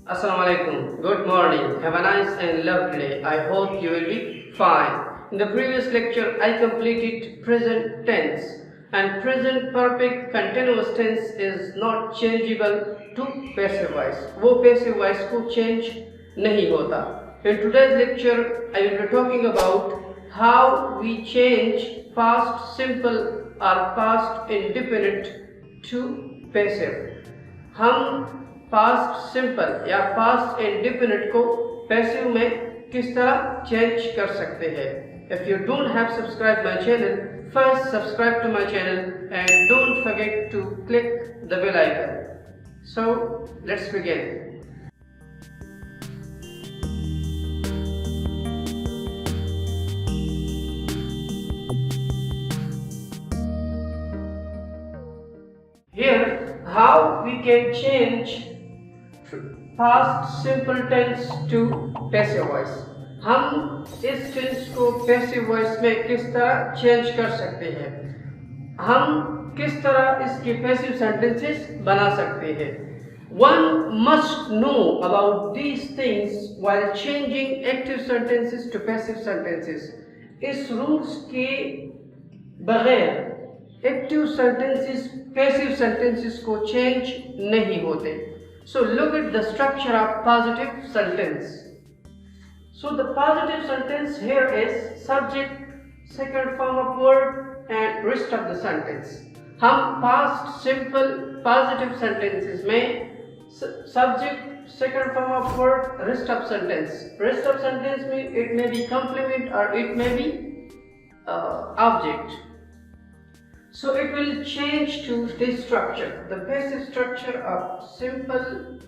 Assalamu alaikum. Good morning. Have a nice and lovely day. I hope you will be fine. In the previous lecture, I completed present tense, and present perfect continuous tense is not changeable to passive voice. वो passive voice को change नहीं होता. In today's lecture, I will be talking about how we change past simple or past indefinite to passive. हम past simple या past indefinite को passive में किस तरह चेंज कर सकते हैं. If you don't have subscribe my channel, first subscribe to my channel and don't forget to click the bell icon. So let's begin. Here, how we can change past simple tense to passive voice. हम इस tense को passive voice में किस तरह change कर सकते हैं, हम किस तरह इसके पैसिव सेंटेंसेस बना सकते हैं. One must know about these things while changing active sentences to passive sentences. इस रूल्स के बगैर एक्टिव सेंटेंसेस पैसिव सेंटेंसेस को चेंज नहीं होते. So look at the structure of positive sentence. So the positive sentence here is subject, second form of word and rest of the sentence. हम past simple positive sentences में subject, second form of word, rest of sentence. Rest of sentence में it may be complement or it may be object. So it will change to this structure. The passive structure of simple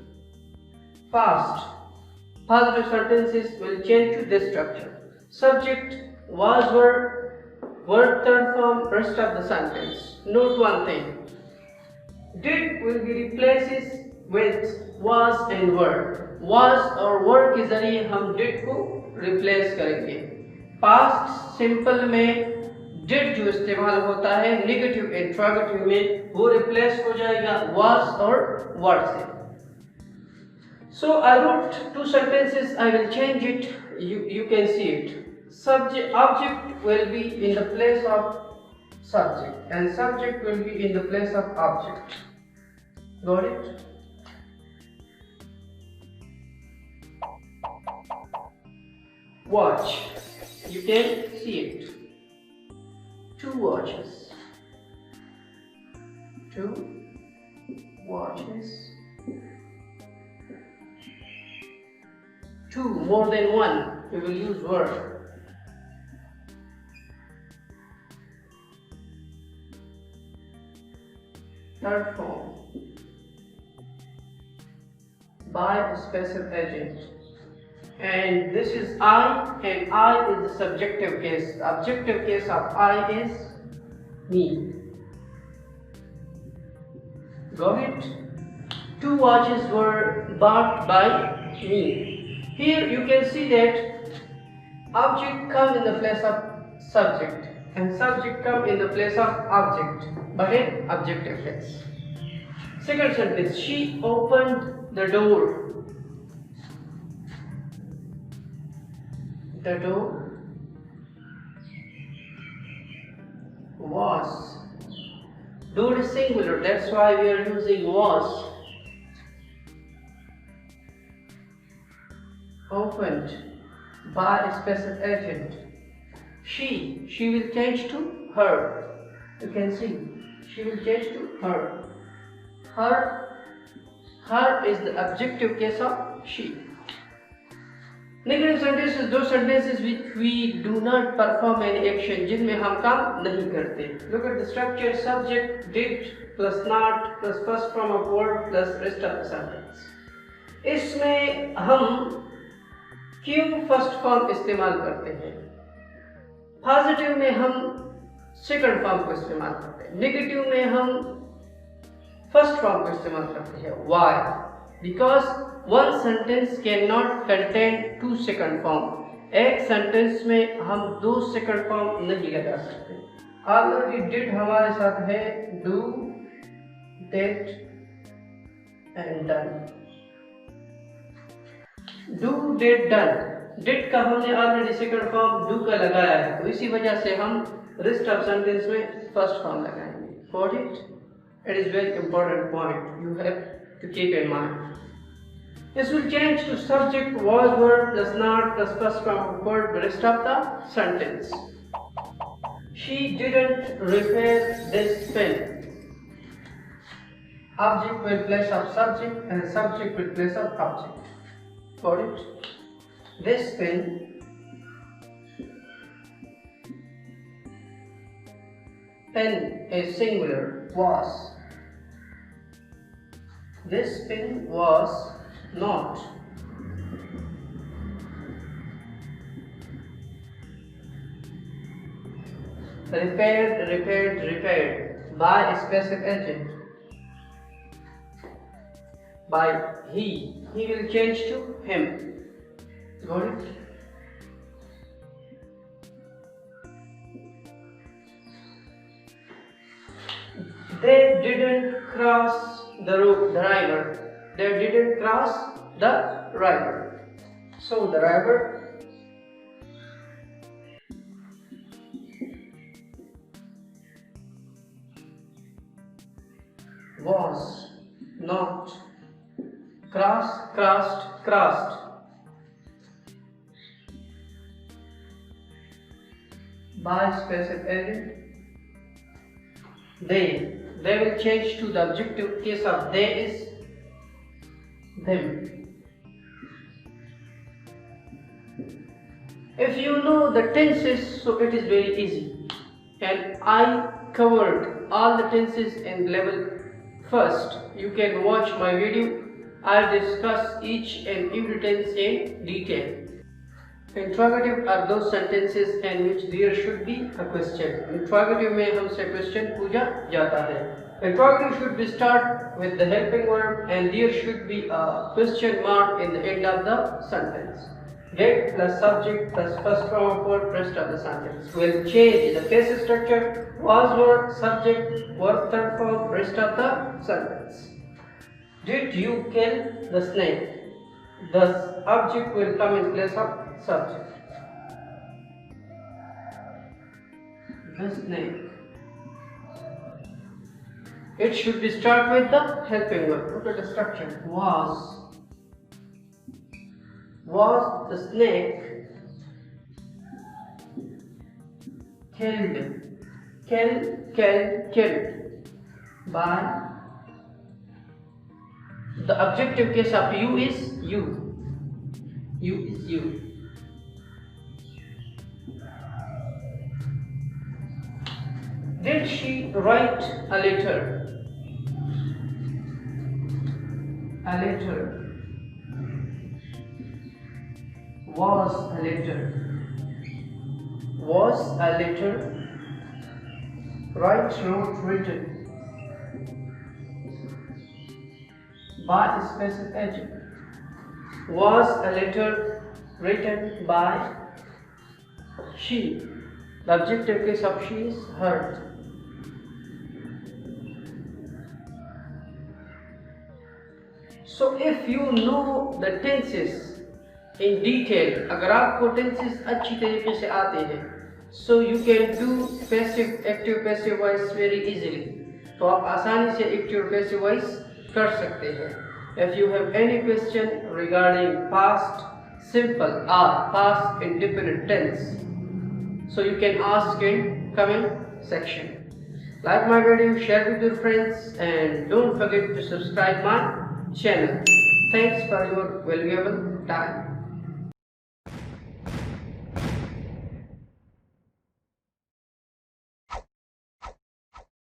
past positive sentences will change to this structure. Subject, was, word third form, rest of the sentence. Note one thing. Did will be replaces with was and were. Was और were के जरिए हम did को replace करेंगे. Past simple में did जो इस्तेमाल होता है नेगेटिव इंट्रोगेटिव में, वो रिप्लेस हो जाएगा was और were से. So I wrote two sentences. I will change it. You can see it. Subject, object will be in the place of subject and subject will be in the place of object. Got it? Watch. You can see it. Two watches. Two watches. Two, more than one. We will use were. Third form. By a special agent. And this is I, and I is the subjective case. The objective case of I is me. Got it? Two watches were bought by me. Here you can see that object comes in the place of subject and subject comes in the place of object, but in objective case. Second sentence, she opened the door. The door was. Door is singular, that's why we are using was. Opened by a special agent. She will change to her. You can see, she will change to her. Her is the objective case of she. Negative sentences, those sentences which we do not perform any action, जिनमें हम काम नहीं करते. Look at the structure: subject, did plus not plus first form of word plus rest of the sentence. इसमें हम क्यों first form इस्तेमाल करते हैं? पॉजिटिव में हम सेकंड फॉर्म को इस्तेमाल करते हैं, नेगेटिव में हम फर्स्ट फॉर्म को इस्तेमाल करते हैं. Why? Because one sentence cannot contain two second form. एक सेंटेंस में हम दो सेकंड फॉर्म नहीं लगा सकते. ऑलरेडी डिड हमारे साथ है, do, did and done. Do did done, did का हमने ऑलरेडी सेकंड फॉर्म डू का लगाया है, तो इसी वजह से हम रेस्ट ऑफ सेंटेंस में फर्स्ट फॉर्म लगाएंगे. Got it? It is very important point, you have to keep in mind. This will change to subject, was, verb, plus not, plus first form of verb, the rest of the sentence. She didn't repair this pen. Object will place of subject and subject will place of object. Got it? This pen is singular, was. This pen was not. Repaired by a specific agent. By he will change to him. Got it? They didn't cross the river. They didn't cross the river. So the river was not crossed by specific agent. They will change to the objective. Case of they is them. If you know the tenses, so it is very easy, and I covered all the tenses in level first. You can watch my video. I'll discuss each and every tense in detail. Interrogative are those sentences in which there should be a question. Interrogative में हमसे question पूछा जाता है. Interrogative should be start with the helping verb and there should be a question mark in the end of the sentence. Get plus subject plus first form of verb, rest of the sentence will change the case structure. Was, verb, subject, verb, third form, rest of the sentence. Did you kill the snake? The object will come in place of subject. The snake. It should be start with the helping verb. Look at the structure. Was the snake killed by the objective case of you is you. You is you. Did she write a letter? A letter. Was a letter. Was a letter. Write, wrote, written. By a specific agent. Was a letter written by she. The objective case of she is her. So if you know the tenses in detail, अगर आपको tenses अच्छी तरीके से आते हैं, so you can do passive, active, passive voice very easily. तो आप आसानी से active और passive voice कर सकते हैं. If you have any question regarding past simple or past indefinite tense, so you can ask in comment section. Like my video, share with your friends, and don't forget to subscribe my channel. Thanks for your valuable time.